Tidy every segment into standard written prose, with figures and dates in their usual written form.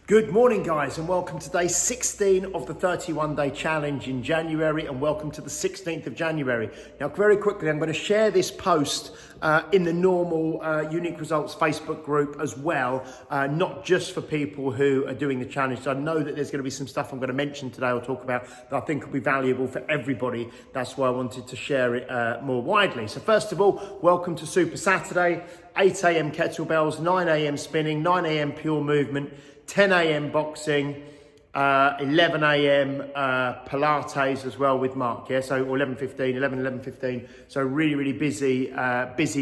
Good morning, guys, and welcome to day 16 of the 31-day challenge in January, and welcome to the 16th of January. Now, very quickly, I'm going to share this post in the normal Unique Results Facebook group as well, not just for people who are doing the challenge. So I know that there's going to be some stuff I'm going to mention today or talk about that I think will be valuable for everybody. That's why I wanted to share it more widely. So first of all, welcome to Super Saturday, 8 a.m. kettlebells, 9 a.m. spinning, 9 a.m. pure movement, 10 a.m. boxing, 11 a.m. Pilates as well with Mark, yeah? So 11:15. So really busy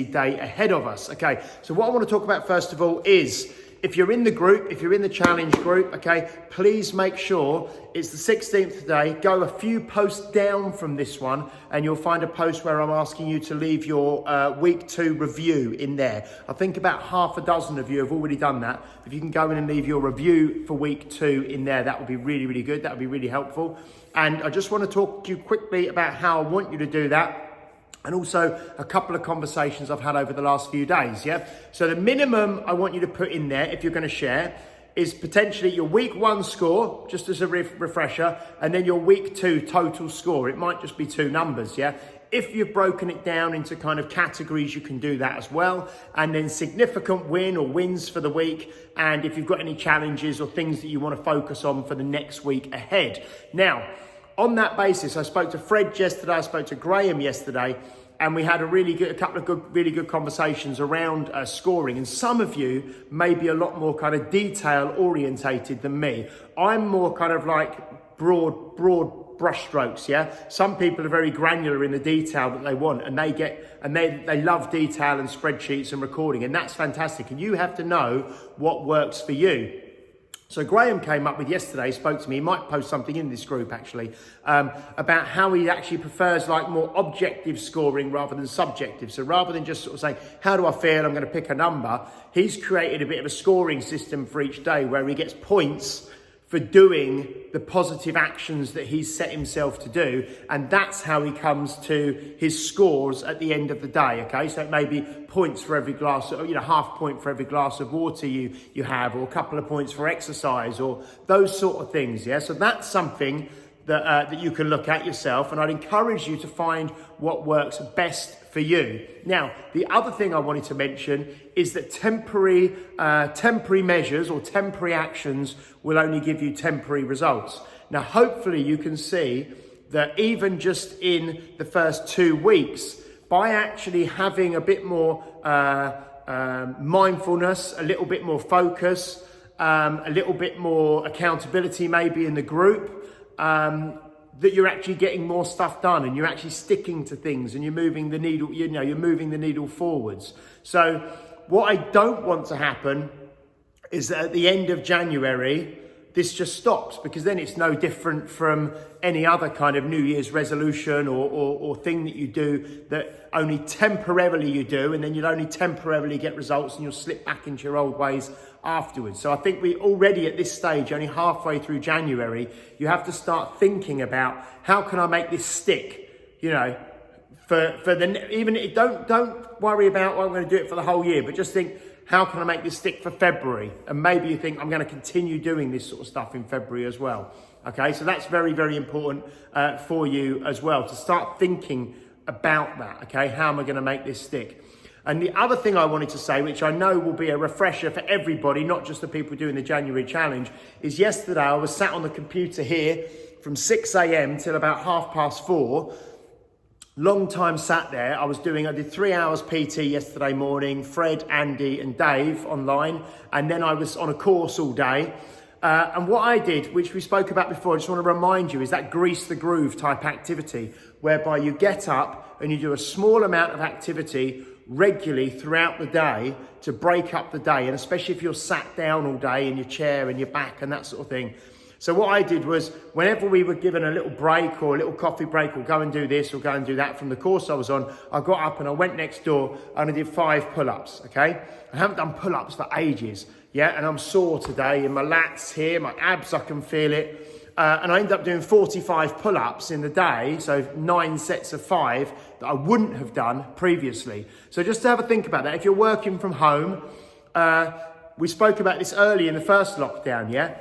day ahead of us. Okay, so what I want to talk about first of all is, if you're in the group, if you're in the challenge group, okay, please make sure it's the 16th today. Go a few posts down from this one and you'll find a post where I'm asking you to leave your week 2 review in there. I think about half a dozen of you have already done that. If you can go in and leave your review for week 2 in there, that would be really good. That would be really helpful. And I just want to talk to you quickly about how I want you to do that, and also a couple of conversations I've had over the last few days, yeah? So the minimum I want you to put in there, if you're gonna share, is potentially your week 1 score, just as a refresher, and then your week 2 total score. It might just be 2 numbers, yeah? If you've broken it down into kind of categories, you can do that as well. And then significant win or wins for the week. And if you've got any challenges or things that you wanna focus on for the next week ahead. Now, on that basis, I spoke to Fred yesterday, I spoke to Graham yesterday, and we had a couple of really good conversations around scoring. And some of you may be a lot more kind of detail orientated than me. I'm more kind of like broad brushstrokes, yeah? Some people are very granular in the detail that they want, and they love detail and spreadsheets and recording, and that's fantastic. And you have to know what works for you. So Graham came up with yesterday, spoke to me, he might post something in this group actually, about how he actually prefers like more objective scoring rather than subjective. So rather than just sort of saying, how do I feel, I'm going to pick a number, he's created a bit of a scoring system for each day where he gets points for doing the positive actions that he's set himself to do. And that's how he comes to his scores at the end of the day, okay? So it may be points for every glass, half point for every glass of water you have, or a couple of points for exercise, or those sort of things, yeah? So that's something that you can look at yourself, and I'd encourage you to find what works best for you. Now, the other thing I wanted to mention is that temporary measures or temporary actions will only give you temporary results. Now, hopefully you can see that even just in the first 2 weeks, by actually having a bit more mindfulness, a little bit more focus, a little bit more accountability maybe in the group, that you're actually getting more stuff done and you're actually sticking to things and you're moving the needle, you're moving the needle forwards. So what I don't want to happen is that at the end of January, this just stops, because then it's no different from any other kind of New Year's resolution or thing that you do that only temporarily you do, and then you'll only temporarily get results and you'll slip back into your old ways afterwards. So I think we already at this stage, only halfway through January, you have to start thinking about, how can I make this stick? Don't worry about, I'm going to do it for the whole year, but just think, how can I make this stick for February? And maybe you think, I'm going to continue doing this sort of stuff in February as well. Okay, so that's very important for you as well, to start thinking about that. Okay, how am I going to make this stick? And the other thing I wanted to say, which I know will be a refresher for everybody, not just the people doing the January challenge, is yesterday I was sat on the computer here from 6 a.m. till about 4:30. Long time sat there. I did 3 hours PT yesterday morning, Fred, Andy and Dave online. And then I was on a course all day. And what I did, which we spoke about before, I just want to remind you, is that grease the groove type activity, whereby you get up and you do a small amount of activity regularly throughout the day to break up the day. And especially if you're sat down all day in your chair and your back and that sort of thing. So what I did was, whenever we were given a little break or a little coffee break, or go and do this or go and do that from the course I was on, I got up and I went next door and I did 5 pull-ups, okay? I haven't done pull-ups for ages, yeah? And I'm sore today in my lats here, my abs, I can feel it. And I ended up doing 45 pull-ups in the day, so 9 sets of 5 that I wouldn't have done previously. So just to have a think about that, if you're working from home, We spoke about this early in the first lockdown, yeah?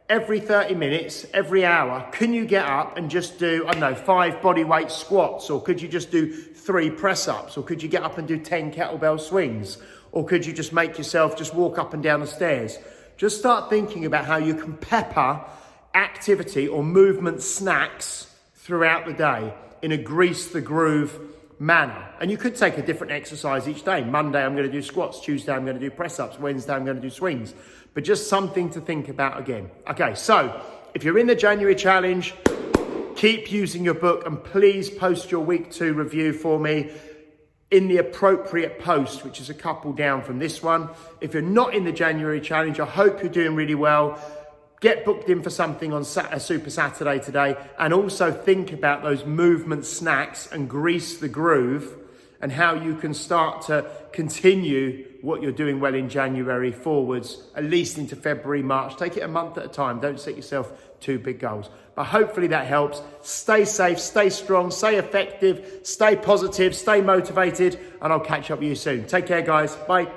Every 30 minutes, every hour, can you get up and just do, I don't know, 5 bodyweight squats? Or could you just do 3 press-ups? Or could you get up and do 10 kettlebell swings? Or could you just make yourself just walk up and down the stairs? Just start thinking about how you can pepper activity or movement snacks throughout the day in a grease the groove manner. And you could take a different exercise each day. Monday, I'm going to do squats. Tuesday, I'm going to do press-ups. Wednesday, I'm going to do swings. But just something to think about again. Okay, so if you're in the January challenge, keep using your book and please post your week 2 review for me in the appropriate post, which is a couple down from this one. If you're not in the January challenge, I hope you're doing really well. Get booked in for something on Super Saturday today, and also think about those movement snacks and grease the groove and how you can start to continue what you're doing well in January forwards, at least into February, March. Take it a month at a time. Don't set yourself too big goals. But hopefully that helps. Stay safe, stay strong, stay effective, stay positive, stay motivated, and I'll catch up with you soon. Take care, guys. Bye.